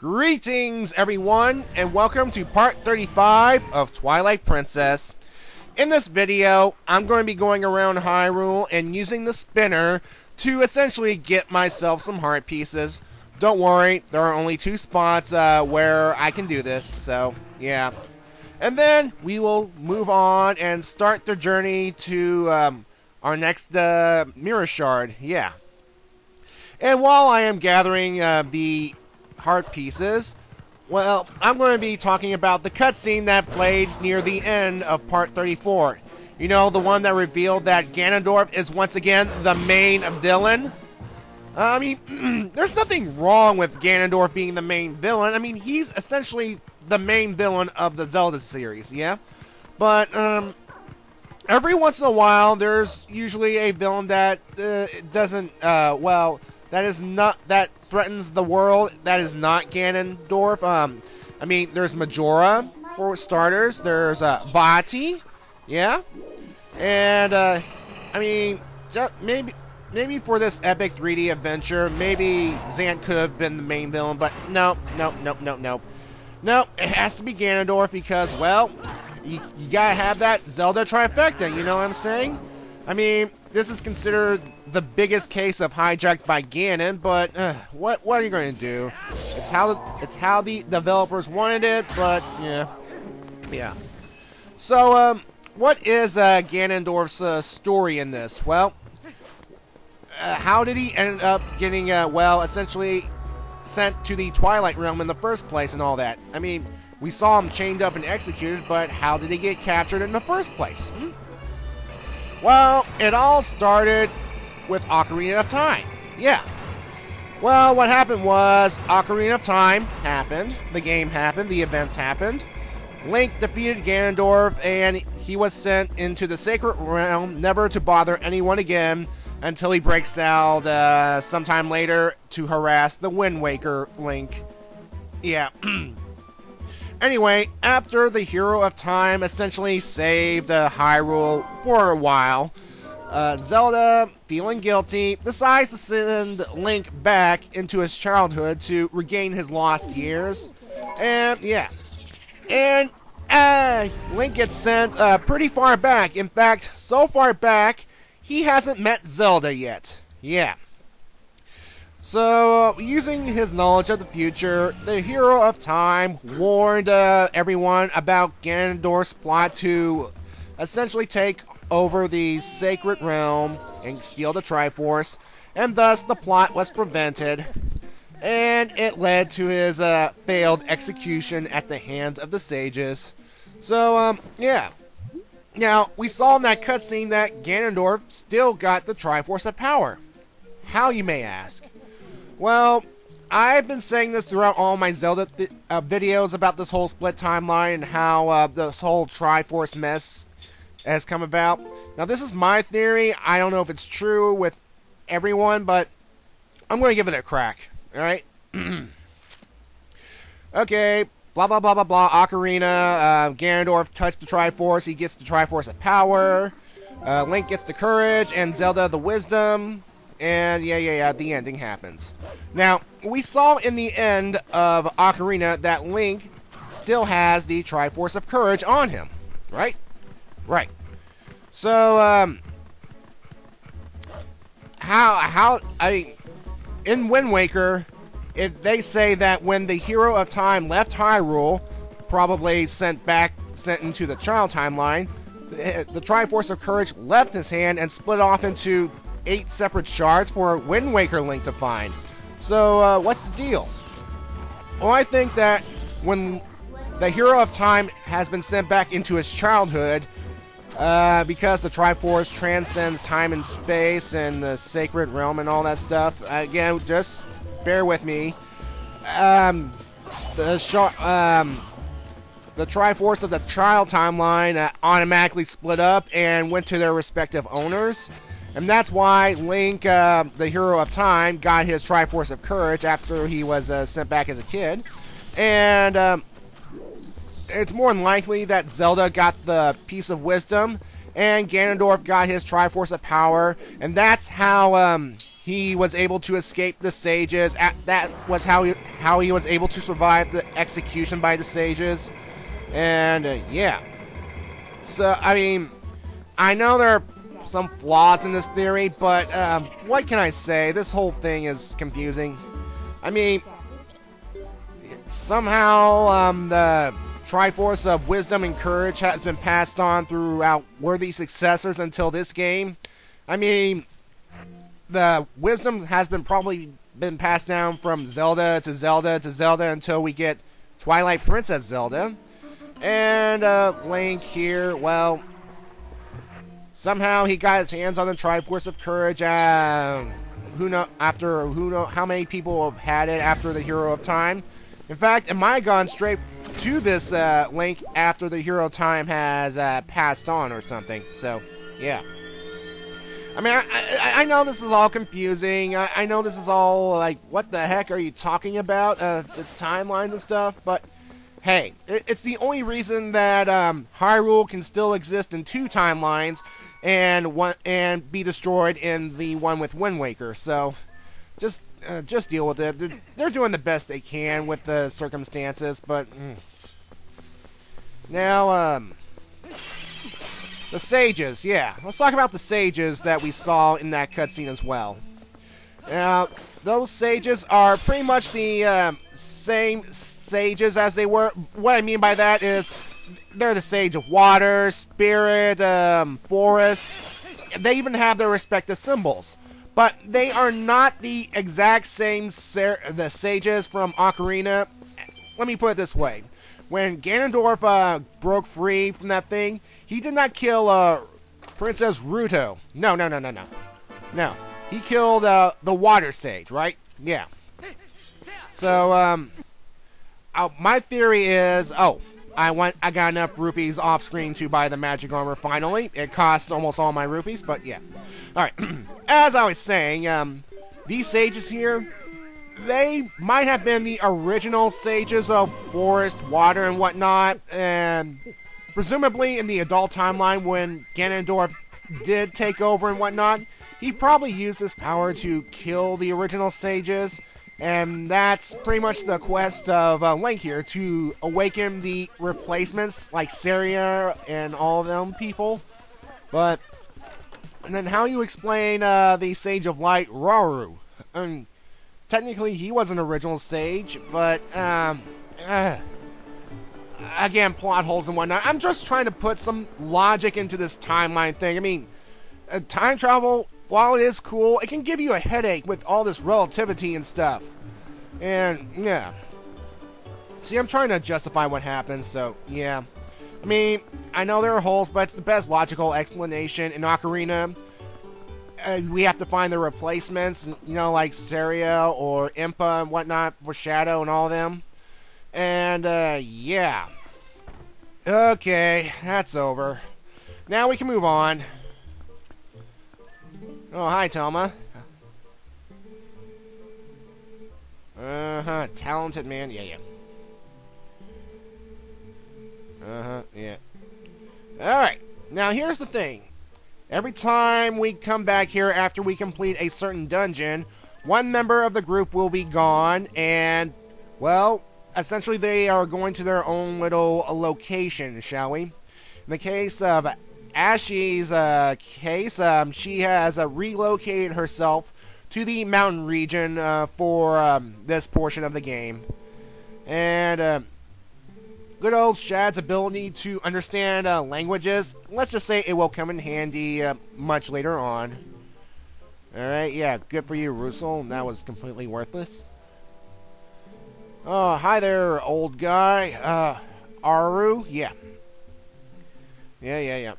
Greetings, everyone, and welcome to part 35 of Twilight Princess. In this video, I'm going to be going around Hyrule and using the spinner to essentially get myself some heart pieces. Don't worry, there are only 2 spots where I can do this, so yeah. And then we will move on and start the journey to our next mirror shard, yeah. And while I am gathering the heart pieces, well, I'm going to be talking about the cutscene that played near the end of part 34. You know, the one that revealed that Ganondorf is once again the main villain. I mean, there's nothing wrong with Ganondorf being the main villain. I mean, he's essentially the main villain of the Zelda series, yeah? But, every once in a while, there's usually a villain that doesn't, well, that threatens the world. That is not Ganondorf. I mean, there's Majora, for starters. There's Vati, yeah? And, I mean, just maybe for this epic 3D adventure, maybe Zant could have been the main villain, but no, it has to be Ganondorf because, well, you gotta have that Zelda trifecta, you know what I'm saying? I mean, this is considered the biggest case of hijacked by Ganon, but what are you going to do? It's how the developers wanted it, but yeah. So what is Ganondorf's story in this? Well, how did he end up getting well, essentially sent to the Twilight Realm in the first place and all that? I mean, we saw him chained up and executed, but how did he get captured in the first place? Well, it all started with Ocarina of Time. Yeah. Well, what happened was Ocarina of Time happened, the game happened, the events happened. Link defeated Ganondorf, and he was sent into the Sacred Realm, never to bother anyone again, until he breaks out sometime later to harass the Wind Waker Link. Yeah. Anyway, after the Hero of Time essentially saved Hyrule for a while, Zelda, feeling guilty, decides to send Link back into his childhood to regain his lost years. And, yeah. And, Link gets sent pretty far back. In fact, so far back, he hasn't met Zelda yet. Yeah. So, using his knowledge of the future, the Hero of Time warned everyone about Ganondorf's plot to essentially take over the Sacred Realm and steal the Triforce, and thus the plot was prevented, and it led to his failed execution at the hands of the sages. So, yeah. Now, we saw in that cutscene that Ganondorf still got the Triforce of Power. How, you may ask? Well, I've been saying this throughout all my Zelda videos about this whole split timeline and how this whole Triforce mess has come about. Now, this is my theory. I don't know if it's true with everyone, but I'm going to give it a crack. Alright? Okay, blah, blah, blah, blah, blah. Ocarina, Ganondorf touched the Triforce. He gets the Triforce of Power. Link gets the Courage, and Zelda the Wisdom. And yeah, the ending happens. Now, we saw in the end of Ocarina that Link still has the Triforce of Courage on him, right? Right. So, in Wind Waker, they say that when the Hero of Time left Hyrule, probably sent into the Child Timeline, the Triforce of Courage left his hand and split off into 8 separate shards for Wind Waker Link to find. So, what's the deal? Well, I think that when the Hero of Time has been sent back into his childhood, because the Triforce transcends time and space and the Sacred Realm and all that stuff, again, just bear with me. The Triforce of the Child Timeline automatically split up and went to their respective owners. And that's why Link, the Hero of Time, got his Triforce of Courage after he was sent back as a kid. And it's more than likely that Zelda got the Piece of Wisdom, and Ganondorf got his Triforce of Power. And that's how he was able to escape the sages. That was how he was able to survive the execution by the sages. And yeah. So I mean, I know there are some flaws in this theory, but what can I say? This whole thing is confusing. I mean, somehow the Triforce of Wisdom and Courage has been passed on throughout worthy successors until this game. I mean, the Wisdom has probably been passed down from Zelda to Zelda to Zelda until we get Twilight Princess Zelda. And Link here, well, somehow he got his hands on the Triforce of Courage. Who know how many people have had it after the Hero of Time. In fact, it might have gone straight to this Link after the Hero of Time has passed on or something. So, yeah. I mean, I know this is all confusing. I know this is all like, what the heck are you talking about? The timelines and stuff, but hey, it's the only reason that Hyrule can still exist in 2 timelines and be destroyed in the one with Wind Waker. So, just deal with it. They're doing the best they can with the circumstances, but now the sages. Yeah, let's talk about the sages that we saw in that cutscene as well. Now, those sages are pretty much the same sages as they were. What I mean by that is they're the sage of water, spirit, forest. They even have their respective symbols. But they are not the exact same the sages from Ocarina. Let me put it this way. When Ganondorf broke free from that thing, he did not kill Princess Ruto. No. No. He killed the Water Sage, right? Yeah. So, my theory is, I got enough rupees off screen to buy the magic armor finally. It costs almost all my rupees, but yeah. Alright, as I was saying, these sages here, they might have been the original sages of forest, water, and whatnot, and presumably in the adult timeline when Ganondorf did take over and whatnot, he probably used this power to kill the original sages, and that's pretty much the quest of Link here, to awaken the replacements like Saria and all of them people. But, and then how you explain the Sage of Light, Rauru? Technically he was an original sage, but again, plot holes and whatnot. I'm just trying to put some logic into this timeline thing. I mean, time travel, while it is cool, it can give you a headache with all this relativity and stuff. And, yeah. See, I'm trying to justify what happened, so, yeah. I mean, I know there are holes, but it's the best logical explanation. In Ocarina, we have to find the replacements, you know, like Saria or Impa and whatnot for Shadow and all of them. And, yeah. Okay, that's over. Now we can move on. Oh, hi, Telma. Uh-huh, talented man. Yeah. Uh-huh, yeah. Alright, now here's the thing. Every time we come back here after we complete a certain dungeon, one member of the group will be gone, and, well, essentially they are going to their own little location, shall we? In the case of Ashley's case, she has relocated herself to the mountain region for this portion of the game. And good old Shad's ability to understand languages, let's just say it will come in handy much later on. Alright, yeah, good for you, Russell. That was completely worthless. Oh, hi there, old guy. Aru? Yeah. Yeah.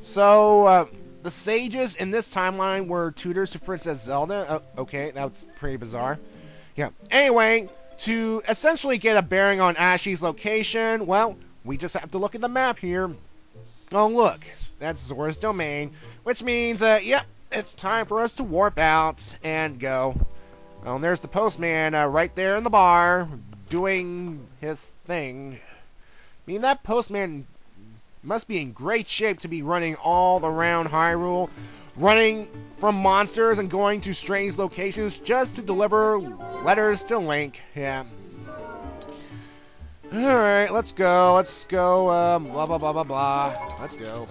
So, the sages in this timeline were tutors to Princess Zelda. Okay, that's pretty bizarre. Yeah. Anyway, to essentially get a bearing on Ashley's location, well, we just have to look at the map here. Oh, look. That's Zora's domain, which means, yep, it's time for us to warp out and go. Oh, and there's the postman right there in the bar doing his thing. I mean, that postman must be in great shape to be running all around Hyrule. running from monsters and going to strange locations just to deliver letters to Link. Yeah. Alright, let's go. Let's go. Blah, blah, blah, blah, blah. Let's go.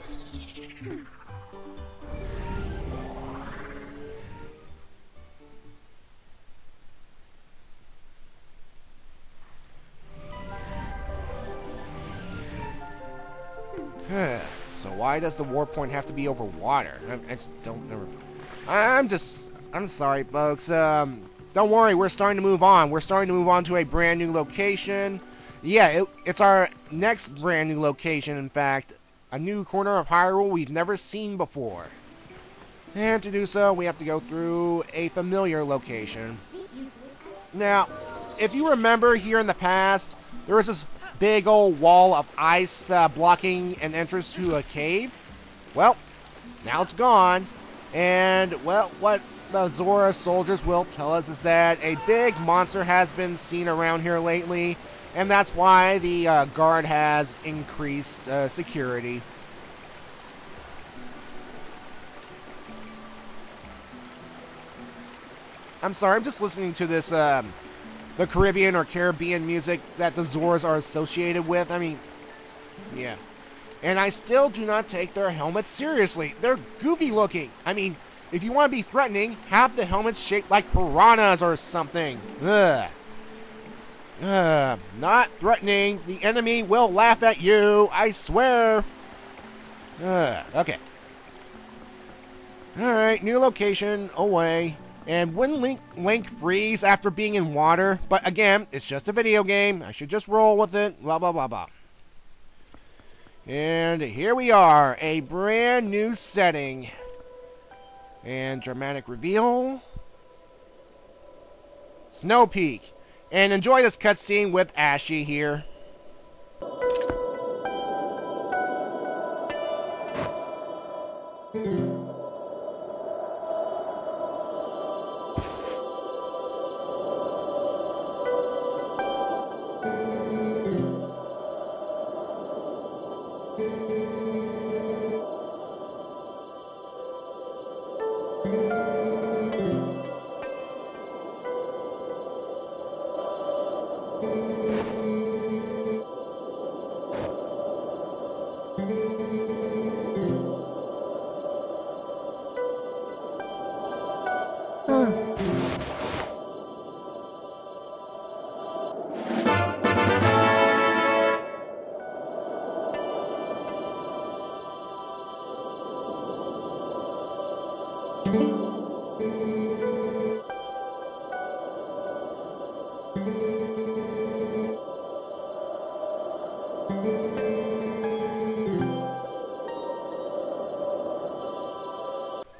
So why does the warp point have to be over water? I just don't know. I'm sorry, folks. Don't worry, we're starting to move on. We're starting to move on to a brand new location. Yeah, it's our next brand new location, in fact. A new corner of Hyrule we've never seen before. And to do so, we have to go through a familiar location. Now, if you remember here in the past, there was this big old wall of ice blocking an entrance to a cave. Well, now it's gone. And, well, what the Zora soldiers will tell us is that a big monster has been seen around here lately, and that's why the guard has increased security. I'm sorry, I'm just listening to this, the Caribbean or Caribbean music that the Zoras are associated with. I mean, yeah. And I still do not take their helmets seriously. They're goofy looking. I mean, if you want to be threatening, have the helmets shaped like piranhas or something. Ugh. Not threatening. The enemy will laugh at you, I swear. Okay. Alright, new location, away. And wouldn't Link freeze after being in water? But again, it's just a video game. I should just roll with it. Blah, blah, blah, blah. And here we are. A brand new setting. And dramatic reveal. Snowpeak. And enjoy this cutscene with Ashy here.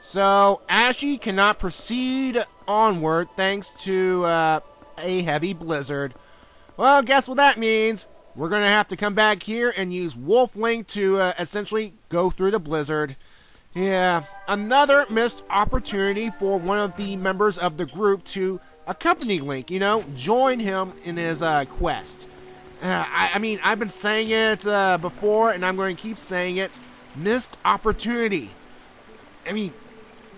So, Ashy cannot proceed onward thanks to a heavy blizzard. Well, guess what that means? We're going to have to come back here and use Wolf Link to essentially go through the blizzard. Yeah, another missed opportunity for one of the members of the group to accompany Link, you know, join him in his quest. I mean, I've been saying it before, and I'm going to keep saying it. Missed opportunity. I mean,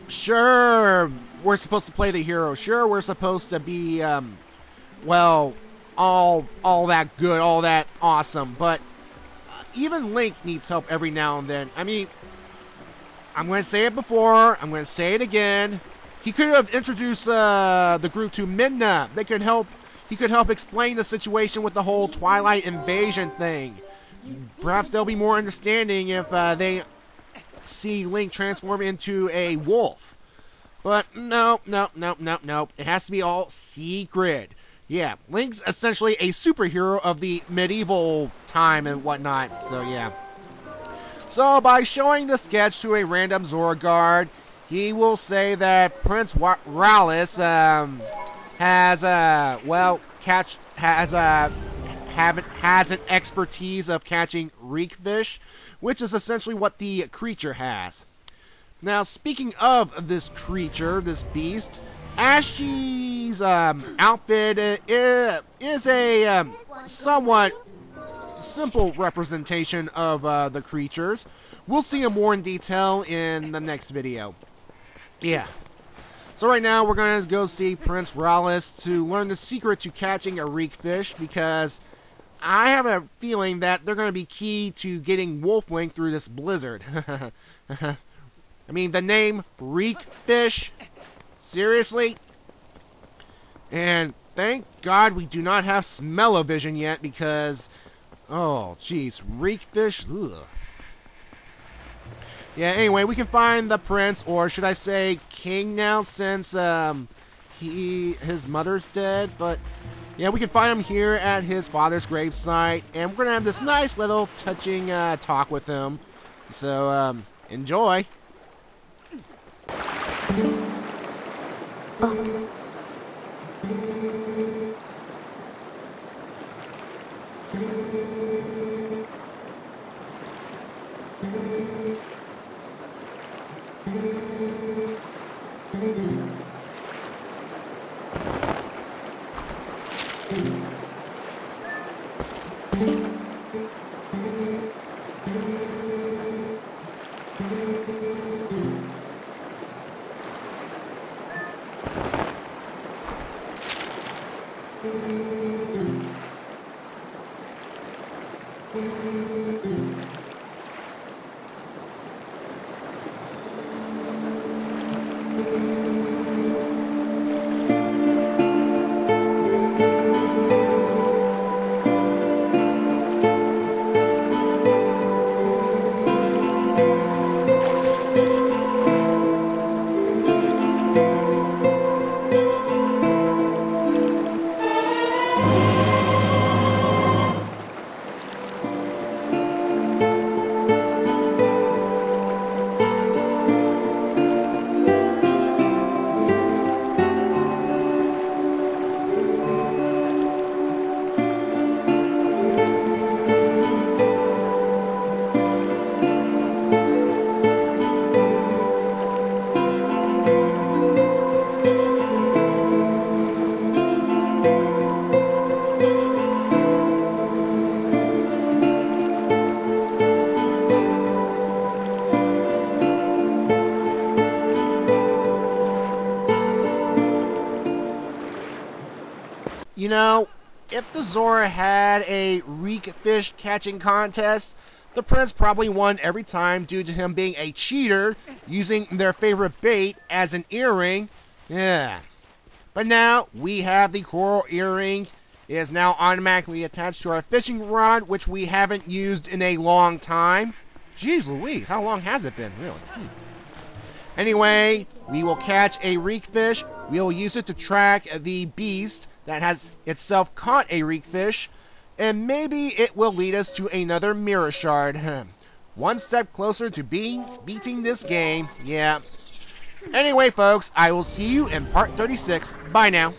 sure, we're supposed to play the hero. Sure, we're supposed to be, well, all that good, all that awesome. But even Link needs help every now and then. I mean, I'm going to say it before. I'm going to say it again. He could have introduced the group to Midna. They could help. He could help explain the situation with the whole Twilight invasion thing. Perhaps they'll be more understanding if they see Link transform into a wolf. But no. It has to be all secret. Yeah, Link's essentially a superhero of the medieval time and whatnot. So yeah. So by showing the sketch to a random Zora guard, he will say that Prince Rallis has an expertise of catching reek fish, which is essentially what the creature has. Now, speaking of this creature, this beast, Ashy's outfit is a somewhat simple representation of the creatures. We'll see him more in detail in the next video. Yeah. So right now we're going to go see Prince Rallis to learn the secret to catching a reek fish, because I have a feeling that they're going to be key to getting Wolfwing through this blizzard. I mean, the name reek fish? Seriously? And thank God we do not have smell-o-vision yet, because, oh, jeez, reek fish? Ugh. Yeah, anyway, we can find the prince, or should I say king now, since his mother's dead. But yeah, we can find him here at his father's gravesite, and we're gonna have this nice little touching talk with him. So enjoy. Oh. You know, if the Zora had a reek fish catching contest, the prince probably won every time due to him being a cheater, using their favorite bait as an earring. Yeah. But now we have the coral earring. It is now automatically attached to our fishing rod, which we haven't used in a long time. Jeez Louise, how long has it been, really? Anyway, we will catch a reek fish. We will use it to track the beast that has itself caught a reek fish, and maybe it will lead us to another mirror shard. One step closer to beating this game, yeah. Anyway, folks, I will see you in part 36. Bye now.